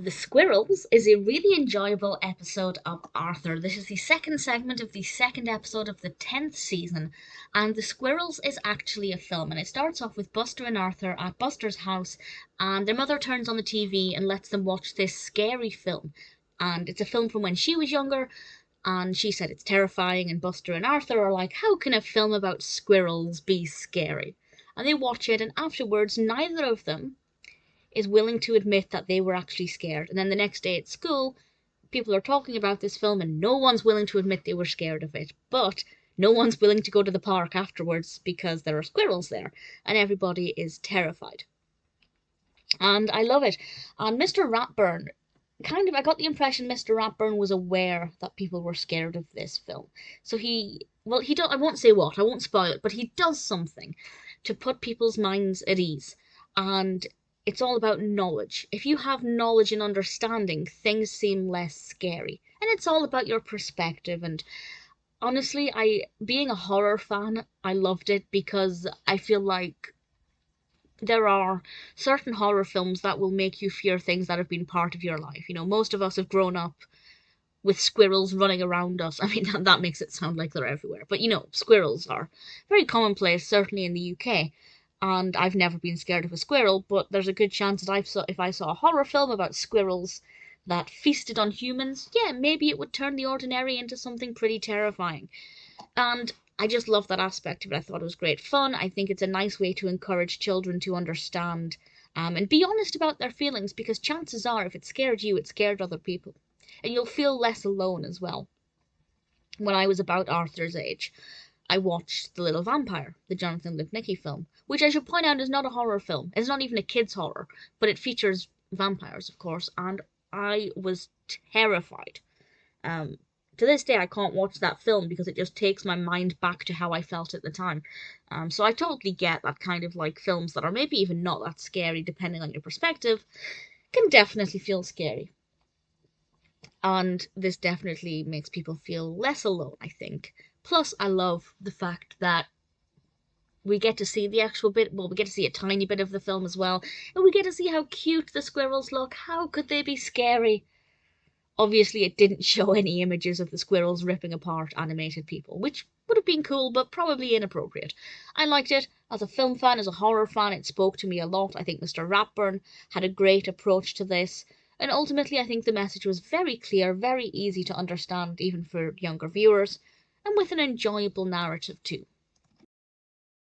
The Squirrels is a really enjoyable episode of Arthur. This is the second segment of the second episode of the 10th season, and The Squirrels is actually a film. And it starts off with Buster and Arthur at Buster's house, and their mother turns on the TV and lets them watch this scary film. And it's a film from when she was younger, and she said it's terrifying, and Buster and Arthur are like, how can a film about squirrels be scary? And they watch it, and afterwards, neither of them is willing to admit that they were actually scared. And then the next day at school, people are talking about this film and no one's willing to admit they were scared of it. But no one's willing to go to the park afterwards because there are squirrels there and everybody is terrified. And I love it. And Mr. Ratburn, I got the impression Mr. Ratburn was aware that people were scared of this film. So he does, I won't say what, I won't spoil it, but he does something to put people's minds at ease. And it's all about knowledge. If you have knowledge and understanding, things seem less scary. And it's all about your perspective. And honestly, being a horror fan, I loved it because I feel like there are certain horror films that will make you fear things that have been part of your life. You know, most of us have grown up with squirrels running around us. I mean, that makes it sound like they're everywhere. But you know, squirrels are very commonplace, certainly in the UK. And I've never been scared of a squirrel, but there's a good chance that if I saw a horror film about squirrels that feasted on humans, yeah, maybe it would turn the ordinary into something pretty terrifying. And I just love that aspect of it. I thought it was great fun. I think it's a nice way to encourage children to understand and be honest about their feelings, because chances are, if it scared you, it scared other people. And you'll feel less alone as well. When I was about Arthur's age, I watched The Little Vampire, the Jonathan Lipnicki film, which I should point out is not a horror film. It's not even a kid's horror, but it features vampires, of course, and I was terrified. To this day, I can't watch that film because it just takes my mind back to how I felt at the time. So I totally get that kind of like films that are maybe even not that scary, depending on your perspective, can definitely feel scary. And this definitely makes people feel less alone, I think. Plus, I love the fact that we get to see the actual bit, well, we get to see a tiny bit of the film as well, and we get to see how cute the squirrels look. How could they be scary? Obviously, it didn't show any images of the squirrels ripping apart animated people, which would have been cool, but probably inappropriate. I liked it. As a film fan, as a horror fan, it spoke to me a lot. I think Mr. Ratburn had a great approach to this. And ultimately, I think the message was very clear, very easy to understand, even for younger viewers, and with an enjoyable narrative too.